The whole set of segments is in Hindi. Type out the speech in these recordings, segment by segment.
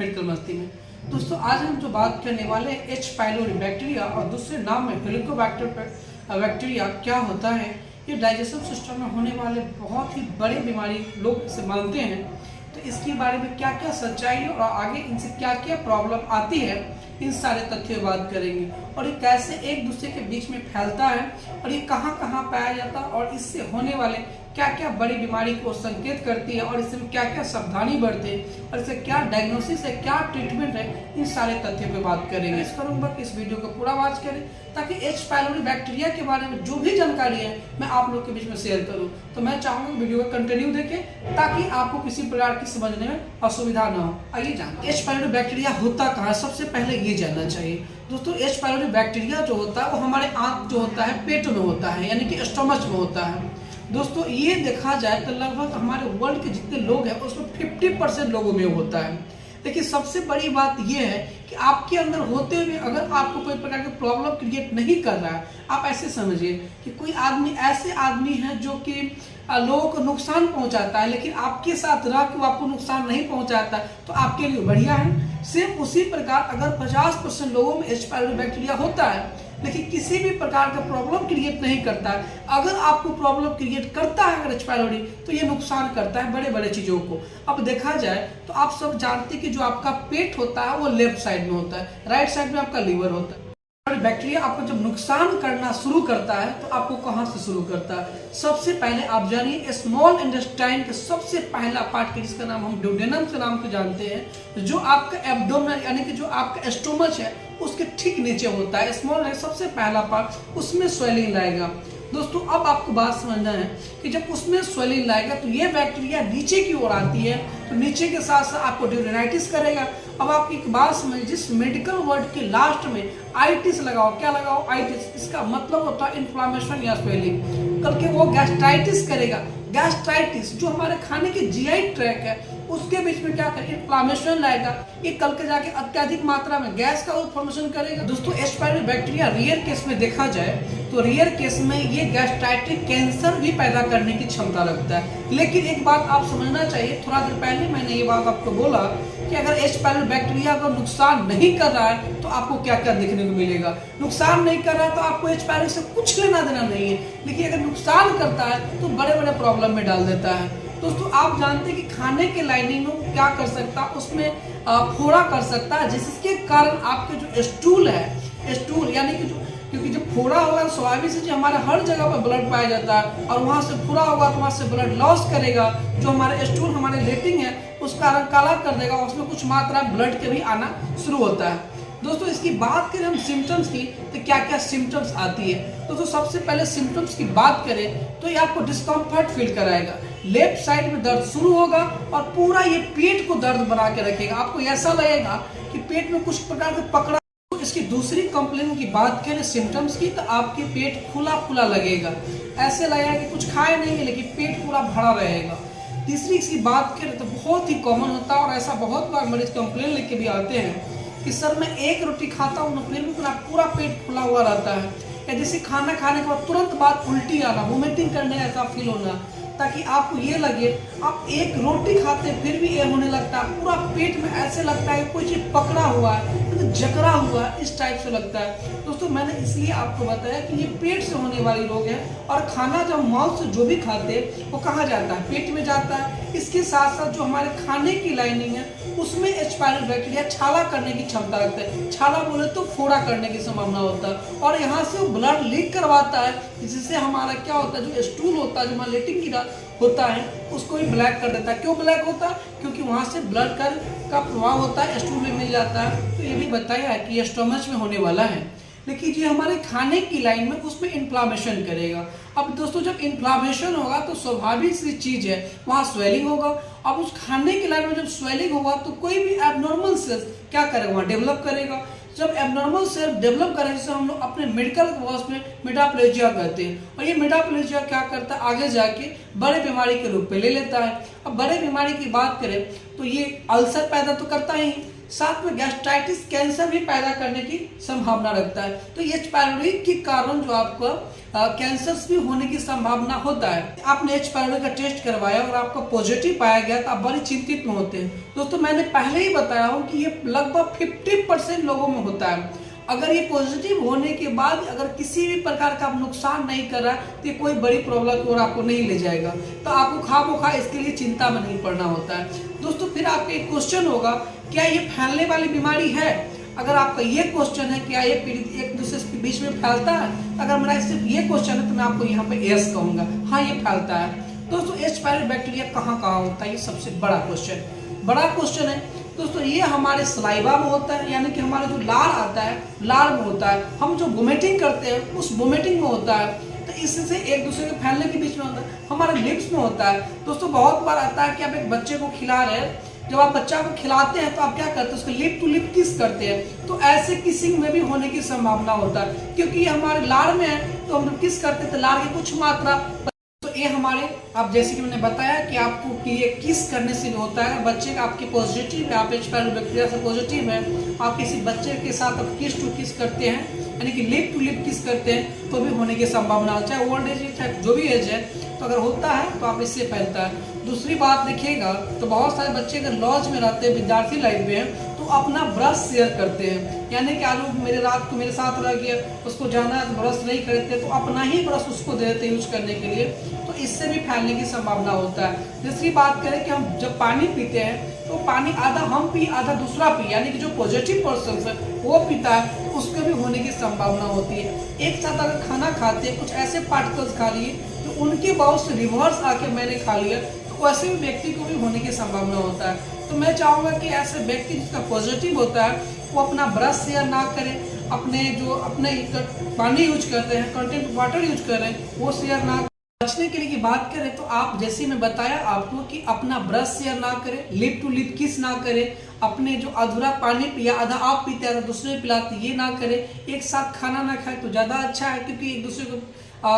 मेडिकल मस्ती में। दोस्तों आज हम जो बात करने वाले हैं एच पाइलोरी बैक्टीरिया और दूसरे नाम में हेलिकोबैक्टर बैक्टीरिया क्या होता है। ये डाइजेस्टिव सिस्टम में होने वाले बहुत ही बड़ी बीमारी लोग इसे मानते हैं। तो इसके बारे में क्या क्या सच्चाई है और आगे इनसे क्या क्या प्रॉब्लम आती है, इन सारे तथ्यों बात करेंगे और ये कैसे एक दूसरे के बीच में फैलता है और ये कहाँ कहाँ पाया जाता है और इससे होने वाले क्या क्या बड़ी बीमारी को संकेत करती है और इसमें क्या क्या सावधानी बरते और इससे क्या डायग्नोसिस है, क्या ट्रीटमेंट है, इन सारे तथ्यों पे बात करेंगे। इस करूंगा कि इस वीडियो को पूरा वॉच करें ताकि एच पाइलोरी बैक्टीरिया के बारे में जो भी जानकारी है मैं आप लोग के बीच में शेयर करूं। तो मैं चाहूंगा वीडियो को कंटिन्यू देखें ताकि आपको किसी प्रकार की समझने में असुविधा न हो। आइए जानते एच पाइलोरी बैक्टीरिया होता कहाँ है। सबसे पहले ये जानना चाहिए दोस्तों, एच पाइलोरी बैक्टीरिया जो होता है वो हमारे आंत जो होता है पेट में होता है, यानी कि स्टमच में होता है। दोस्तों ये देखा जाए तो लगभग हमारे वर्ल्ड के जितने लोग हैं उसमें 50% लोगों में होता है। देखिए सबसे बड़ी बात यह है कि आपके अंदर होते हुए अगर आपको कोई प्रकार की प्रॉब्लम क्रिएट नहीं कर रहा है, आप ऐसे समझिए कि कोई आदमी ऐसे आदमी है जो कि लोगों को नुकसान पहुंचाता है, लेकिन आपके साथ रह के वो आपको नुकसान नहीं पहुंचाता तो आपके लिए बढ़िया है। सेम उसी प्रकार अगर 50% लोगों में एच पाइलोरी बैक्टीरिया होता है लेकिन किसी भी प्रकार का प्रॉब्लम क्रिएट नहीं करता है, अगर आपको प्रॉब्लम क्रिएट करता है अगर एच पाइलोरी तो ये नुकसान करता है बड़े बड़े चीजों को। अब देखा जाए तो आप सब जानते हैं कि जो आपका पेट होता है वो लेफ्ट साइड में होता है, राइट साइड में आपका लीवर होता है। बैक्टीरिया आपको जब नुकसान करना शुरू करता है तो आपको कहां से शुरू करता है। सबसे पहले आप जानिए स्मॉल इंटेस्टाइन के सबसे पहला पार्ट के जिसका नाम हम ड्यूडेनम के नाम से जानते हैं, जो आपका एब्डोमेन यानी कि जो आपका स्टोमच है उसके ठीक नीचे होता है। स्मॉल सबसे पहला पार्ट, उसमें स्वेलिंग लाएगा। दोस्तों अब आपको बात समझना है कि जब उसमें स्वेलिंग लाएगा तो ये बैक्टीरिया नीचे की ओर आती है, तो नीचे के साथ साथ आपको ड्यूडेनाइटिस करेगा। अब आपकी एक बात समझ, जिस मेडिकल वर्ड के लास्ट में आइटिस लगाओ, क्या लगाओ, आइटिस, इसका मतलब होता है इन्फ्लामेशन या स्वेलिंग। कल के वो गैस्ट्राइटिस करेगा। गैस्ट्राइटिस जो हमारे खाने के जीआई ट्रैक है उसके बीच में क्या करेगा, इन्फ्लामेशन लाएगा। ये कल के जाके अत्यधिक मात्रा में गैस का फॉर्मेशन करेगा। दोस्तों H pylori bacteria rear case में देखा जाए तो रियर केस में ये गैस्ट्राइटिक कैंसर भी पैदा करने की क्षमता रखता है। लेकिन एक बात आप समझना चाहिए, थोड़ा देर पहले मैंने ये बात आपको बोला कि अगर एच पाइलोरी बैक्टीरिया को नुकसान नहीं कर रहा है तो आपको क्या क्या देखने को मिलेगा। नुकसान नहीं कर रहा है तो आपको एच पाइलोरी से कुछ लेना देना नहीं है, लेकिन अगर नुकसान करता है तो बड़े बड़े प्रॉब्लम में डाल देता है। दोस्तों आप जानते हैं कि खाने के लाइनिंग में क्या कर सकता है, उसमें फोड़ा कर सकता है, जिसके कारण आपके जो स्टूल है, स्टूल यानी कि जो, क्योंकि जब फोड़ा होगा तो स्वाभाविक से जो हमारे हर जगह पर ब्लड पाया जाता है और वहां से फोड़ा होगा तो वहां से ब्लड लॉस करेगा, जो हमारे स्टूल हमारे लेटिंग है उसका रंग काला कर देगा, उसमें कुछ मात्रा ब्लड के भी आना शुरू होता है। दोस्तों इसकी बात करें हम सिम्टम्स की तो क्या क्या सिम्टम्स आती है। दोस्तों सबसे पहले सिम्टम्स की बात करें तो ये आपको डिस्कम्फर्ट फील कराएगा, लेफ्ट साइड में दर्द शुरू होगा और पूरा ये पेट को दर्द बना के रखेगा। आपको ऐसा लगेगा कि पेट में कुछ प्रकार का पकड़ा। तो इसकी दूसरी कंप्लेन की बात करें सिम्टम्स की तो आपके पेट खुला खुला लगेगा, ऐसे लगेगा कि कुछ खाए नहीं है लेकिन पेट पूरा भरा रहेगा। तीसरी इसकी बात करें तो बहुत ही कॉमन होता है और ऐसा बहुत बार मरीज कंप्लेन लेके भी आते हैं कि सर मैं एक रोटी खाता हूँ फिर भी पूरा पेट खुला हुआ रहता है, या जैसे खाना खाने के बाद तुरंत बाद उल्टी आना, वोमिटिंग करने ऐसा फील होना, ताकि आपको ये लगे आप एक रोटी खाते फिर भी ये होने लगता है, पूरा पेट में ऐसे लगता है कोई चीज पकड़ा हुआ है, जकड़ा हुआ है, इस टाइप से लगता है। दोस्तों मैंने इसलिए आपको बताया कि ये पेट से होने वाली रोग है और खाना जब माउथ से जो भी खाते हैं वो कहाँ जाता है, पेट में जाता है। इसके साथ साथ जो हमारे खाने की लाइनिंग है उसमें एच पाइलोरी बैक्टीरिया छाला करने की क्षमता रखता है। छाला बोले तो फोड़ा करने की संभावना होता है और यहाँ से वो ब्लड लीक करवाता है, जिससे हमारा क्या होता है, जो स्टूल होता है, जो हमारा लेटिंग की होता है उसको भी ब्लैक कर देता है। क्यों ब्लैक होता है, क्योंकि वहां से ब्लड का प्रभाव होता है, स्टूल में मिल जाता है। तो ये भी बताया है कि ये स्टमच में होने वाला है, लेकिन ये हमारे खाने की लाइन में उसमें इन्फ्लामेशन करेगा। अब दोस्तों जब इन्फ्लामेशन होगा तो स्वाभाविक सी चीज है वहां स्वेलिंग होगा। अब उस खाने की लाइन में जब स्वेलिंग होगा तो कोई भी एबनॉर्मल सेल्स क्या करेगा, वहां डेवलप करेगा। जब एबनॉर्मल सेल डेवलप करें जिसे हम लोग अपने मेडिकल वर्ड्स में मेटाप्लेजिया कहते हैं, और ये मेटाप्लेजिया क्या करता है, आगे जाके बड़े बीमारी के रूप में ले लेता है। अब बड़े बीमारी की बात करें तो ये अल्सर पैदा तो करता ही, साथ में गैस्ट्राइटिस कैंसर भी पैदा करने की संभावना रखता है। तो एच पायलोरी के कारण जो आपको कैंसर भी होने की संभावना होता है। आपने एच पायलोरी का टेस्ट करवाया और आपको पॉजिटिव पाया गया तो आप बड़ी चिंतित में होते हैं। दोस्तों मैंने पहले ही बताया हूँ कि ये लगभग 50% लोगों में होता है। अगर ये पॉजिटिव होने के बाद अगर किसी भी प्रकार का नुकसान नहीं कर रहा है तो ये कोई बड़ी प्रॉब्लम की ओर आपको नहीं ले जाएगा, तो आपको खामोखा इसके लिए चिंता में नहीं पड़ना होता है। दोस्तों फिर आपका एक क्वेश्चन होगा, क्या ये फैलने वाली बीमारी है? अगर आपका ये क्वेश्चन है क्या ये पीड़ित एक दूसरे के बीच में फैलता है, अगर मेरा सिर्फ ये क्वेश्चन है तो मैं आपको यहाँ पे यस कहूंगा, हाँ ये फैलता है। दोस्तों एच पायलोरी बैक्टीरिया कहाँ कहाँ होता है, ये सबसे बड़ा क्वेश्चन है। दोस्तों ये हमारे सलाइवा में होता है, यानी कि हमारा जो लार आता है लार में होता है। हम जो वोमिटिंग करते हैं उस वोमिटिंग में होता है, तो इससे एक दूसरे के फैलने के बीच में होता है। हमारे लिप्स में होता है। दोस्तों बहुत बार आता है कि आप एक बच्चे को खिला रहे हैं, जब आप बच्चा को खिलाते हैं तो आप क्या करते हैं, उसको लिप टू लिप किस करते हैं, तो ऐसे किसिंग में भी होने की संभावना होता है, क्योंकि ये हमारे लार में है तो हम किस करते हैं तो लार की कुछ मात्रा। तो ये हमारे आप जैसे कि मैंने बताया कि आपको कि ये किस करने से भी होता है। बच्चे का आपके पॉजिटिव है, आप एच पायलोरी बैक्टीरिया से पॉजिटिव है, आप किसी बच्चे के साथ आप किस टू किस करते हैं यानी कि लिप टू लिप किस करते हैं तो भी होने की संभावना है, चाहे ओल्ड एज चाहे जो भी एज है। तो अगर होता है तो आप इससे फैलता है। दूसरी बात देखिएगा तो बहुत सारे बच्चे अगर लॉज में रहते हैं, विद्यार्थी लाइफ में है, तो अपना ब्रश शेयर करते हैं, यानी कि आज मेरे रात को मेरे साथ रह गया, उसको जाना है तो ब्रश नहीं खरीदते तो अपना ही ब्रश उसको दे देते यूज करने के लिए, तो इससे भी फैलने की संभावना होता है। दूसरी बात करें कि हम जब पानी पीते हैं तो पानी आधा हम पी आधा दूसरा पी, यानी कि जो पॉजिटिव पर्सन है वो पीता है तो उसके भी होने की संभावना होती है। एक साथ अगर खाना खाते हैं कुछ ऐसे पार्टिकल्स खा लिए तो उनके बाउल से रिवर्स आके मैंने खा लिया, तो वैसे भी व्यक्ति को भी होने की संभावना होता है। तो मैं चाहूंगा कि ऐसे व्यक्ति जिसका पॉजिटिव होता है वो अपना ब्रश शेयर ना करें, अपने पानी यूज करते हैं कंटेंट वाटर यूज कर रहे हैं वो शेयर ना। बचने के लिए की बात करें तो आप जैसे मैं बताया आपको कि अपना ब्रश शेयर ना करें, लिप टू लिप किस ना करें, अपने जो अधूरा पानी पिया आधा आप पीते हैं दूसरे पिलाते ये ना करें, एक साथ खाना ना खाए तो ज़्यादा अच्छा है, क्योंकि एक दूसरे को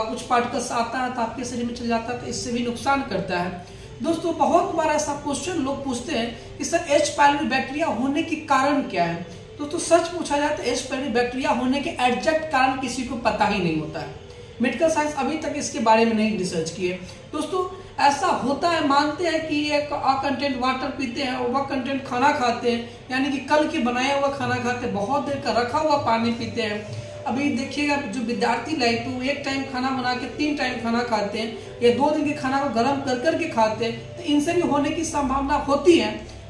कुछ पार्टिकल्स आता है तो आपके शरीर में चल जाता है तो इससे भी नुकसान करता है। दोस्तों बहुत बार ऐसा क्वेश्चन लोग पूछते हैं कि सर एच पायलोरी बैक्टीरिया होने के कारण क्या है। दोस्तों सच पूछा जाए तो एच पायलोरी बैक्टीरिया होने के एग्जैक्ट कारण किसी को पता ही नहीं होता है। मेडिकल साइंस अभी तक इसके बारे में नहीं रिसर्च किए। दोस्तों ऐसा होता है, मानते हैं कि एक कंटेंट वाटर पीते हैं, वह कंटेंट खाना खाते हैं, यानी कि कल के बनाया हुआ खाना खाते हैं, बहुत देर का रखा हुआ पानी पीते हैं। अभी देखिएगा जो विद्यार्थी लाइफ है वो एक टाइम खाना बना के 3 टाइम खाना खाते हैं, या 2 दिन के खाना को गर्म कर करके खाते हैं, तो इनसे भी होने की संभावना होती है,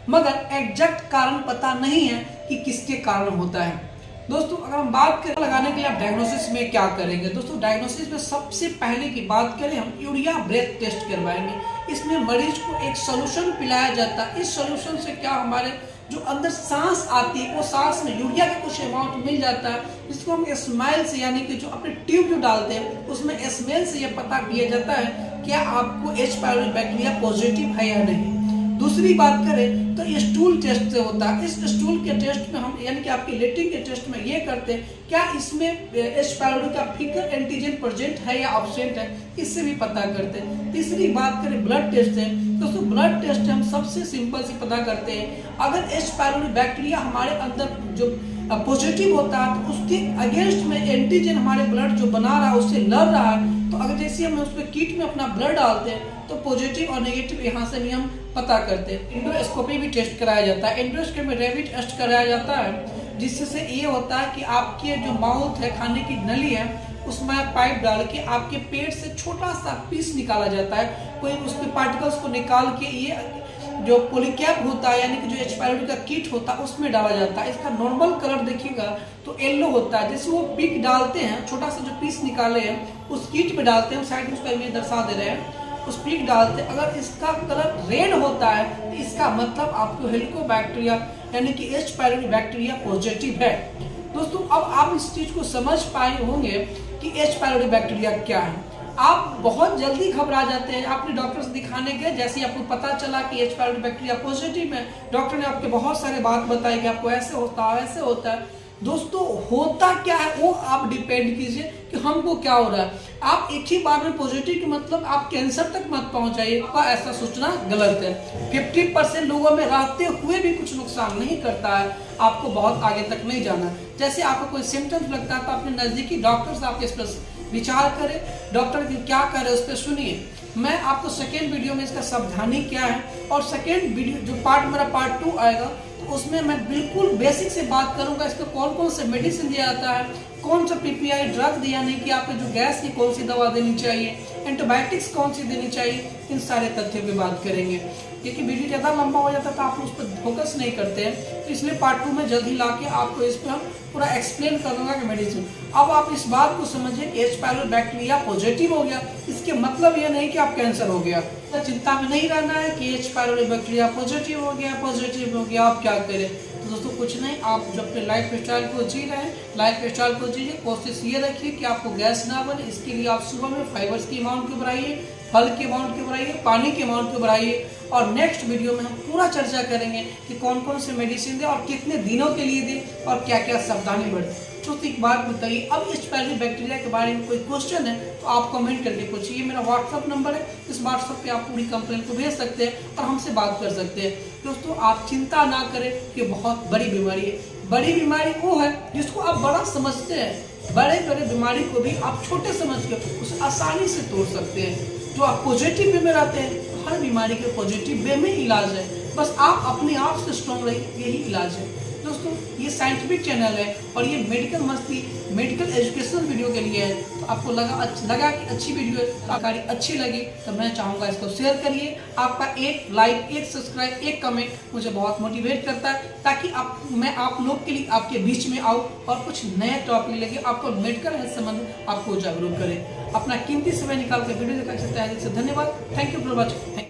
मगर एग्जैक्ट कारण पता नहीं है कि किसके कारण होता है। दोस्तों अगर हम बात करें लगाने के लिए आप डायग्नोसिस में क्या करेंगे, दोस्तों डायग्नोसिस में सबसे पहले की बात करें हम यूरिया ब्रेथ टेस्ट करवाएंगे। इसमें मरीज को एक सोल्यूशन पिलाया जाता है। इस सोल्यूशन से क्या हमारे जो अंदर सांस आती है वो सांस में यूरिया का कुछ अमाउंट मिल जाता है, जिसको हम स्मेल से यानी कि जो अपने ट्यूब जो डालते हैं उसमें स्मेल से ये पता किया जाता है क्या आपको एच पायलोरी बैक्टीरिया पॉजिटिव है या नहीं। दूसरी बात करें तो स्टूल टेस्ट से होता है। इस स्टूल के टेस्ट में हम यानी कि आपके लेटरिन के टेस्ट में ये करते हैं क्या इसमें एच पायलोरी का फीकर एंटीजन प्रेजेंट है या एब्सेंट है, इससे भी पता करते हैं। तीसरी बात करें ब्लड टेस्ट से, दोस्तों ब्लड टेस्ट हम सबसे सिंपल से पता करते हैं अगर एच पायलोरी बैक्टीरिया हमारे अंदर जो पॉजिटिव होता है तो उसके अगेंस्ट में एंटीजन हमारे ब्लड जो बना रहा है उससे लड़ रहा है, तो अगर जैसे हम उस पर किट में अपना ब्लड डालते हैं तो पॉजिटिव और नेगेटिव यहाँ से भी हम पता करते हैं। एंडोस्कोपी भी टेस्ट कराया जाता है। एंडोस्कोपी में रेबिट टेस्ट कराया जाता है, जिससे ये होता है कि आपके जो माउथ है खाने की नली है उसमें पाइप डाल के आपके पेट से छोटा सा पीस निकाला जाता है, कोई उसके पार्टिकल्स को निकाल के ये जो पॉलीकैप होता है यानी कि जो एच पायलोरी का किट होता है उसमें डाला जाता है। इसका नॉर्मल कलर देखिएगा तो येलो होता है। जैसे वो पिक डालते हैं छोटा सा जो पीस निकाले हैं उस किट में डालते हैं, साइड में उसका इमेज दर्शा दे रहे हैं, उस पिक डालते हैं, अगर इसका कलर रेड होता है तो इसका मतलब आपको हेलिकोबैक्टीरिया यानी कि एच पायलोरी बैक्टीरिया पॉजिटिव है। दोस्तों अब आप इस चीज को समझ पाए होंगे कि एच पायलोरी बैक्टीरिया क्या है। आप बहुत जल्दी घबरा जाते हैं, आपने डॉक्टर से दिखाने गए, जैसे आपको पता चला कि एच पायलोरी बैक्टीरिया पॉजिटिव है, डॉक्टर ने आपके बहुत सारे बात बताई कि आपको ऐसे होता है ऐसे होता है, दोस्तों होता क्या है वो आप डिपेंड कीजिए कि हमको क्या हो रहा है। आप एक ही बार में पॉजिटिव के मतलब आप कैंसर तक मत पहुंचाइए, ऐसा सोचना गलत है। 50% लोगों में रहते हुए भी कुछ नुकसान नहीं करता है, आपको बहुत आगे तक नहीं जाना। जैसे आपको कोई सिम्टम्स लगता है तो अपने नजदीकी डॉक्टर से आप इस पर विचार करें, डॉक्टर क्या कह रहे हैं उस पर सुनिए। मैं आपको सेकेंड वीडियो में इसका सावधानी क्या है और सेकेंड वीडियो जो मेरा पार्ट 2 आएगा तो उसमें मैं बिल्कुल बेसिक से बात करूंगा इस पर कौन कौन से मेडिसिन दिया जाता है, कौन सा पीपीआई ड्रग दिया नहीं कि आपको जो गैस की कौन सी दवा देनी चाहिए, एंटीबायोटिक्स कौन सी देनी चाहिए, इन सारे तथ्यों पे बात करेंगे। क्योंकि वीडियो ज़्यादा लंबा हो जाता है तो आप उस पर फोकस नहीं करते हैं, तो इसलिए पार्ट 2 में जल्दी लाके आपको इस पर पूरा एक्सप्लेन कर दूंगा कि मेडिसिन। अब आप इस बात को समझिए कि एच पाइलोरी बैक्टीरिया पॉजिटिव हो गया, इसके मतलब ये नहीं कि आप कैंसर हो गया। तो चिंता में नहीं रहना है कि एच पाइलोरी बैक्टीरिया पॉजिटिव हो गया, आप क्या करें। तो दोस्तों कुछ नहीं, आप जब अपने लाइफ स्टाइल को जी रहे हैं, लाइफ स्टाइल को जीजिए। कोशिश ये रखिए कि आपको गैस ना बने, इसके लिए आप सुबह में फाइबर्स की अमाउंट को बढ़ाइए, फल के अमाउंट को बढ़ाइए, पानी के अमाउंट को बढ़ाइए। और नेक्स्ट वीडियो में हम पूरा चर्चा करेंगे कि कौन कौन से मेडिसिन दें और कितने दिनों के लिए दें और क्या क्या सावधानी बरतें। तो एक बात बताइए, अब एच पाइलोरी बैक्टीरिया के बारे में कोई क्वेश्चन है तो आप कमेंट करके पूछिए। ये मेरा व्हाट्सअप नंबर है, इस व्हाट्सअप पे आप पूरी कंप्लेंट को भेज सकते हैं और हमसे बात कर सकते हैं। दोस्तों आप चिंता ना करें कि बहुत बड़ी बीमारी है। बड़ी बीमारी वो है जिसको आप बड़ा समझते हैं, बड़े बड़े बीमारी को भी आप छोटे समझ के उसे आसानी से तोड़ सकते हैं। जो आप पॉजिटिव वे में रहते हैं, हर बीमारी के पॉजिटिव वे में इलाज है, बस आप अपने आप से स्ट्रॉन्ग रहिए, यही इलाज है। दोस्तों ये साइंटिफिक चैनल है और ये मेडिकल मस्ती, मेडिकल एजुकेशनल वीडियो के लिए है। तो आपको लगा कि अच्छी वीडियो है, जानकारी अच्छी लगी तो मैं चाहूँगा इसको शेयर करिए। आपका एक लाइक, एक सब्सक्राइब, एक कमेंट मुझे बहुत मोटिवेट करता है, ताकि मैं आप लोग के लिए आपके बीच में आऊँ और कुछ नए टॉपिक लेके आपको मेडिकल हेल्थ संबंध आपको जागरूक करें। अपना कीमती समय निकाल कर वीडियो देखा सकता है। धन्यवाद। Thank you for watching.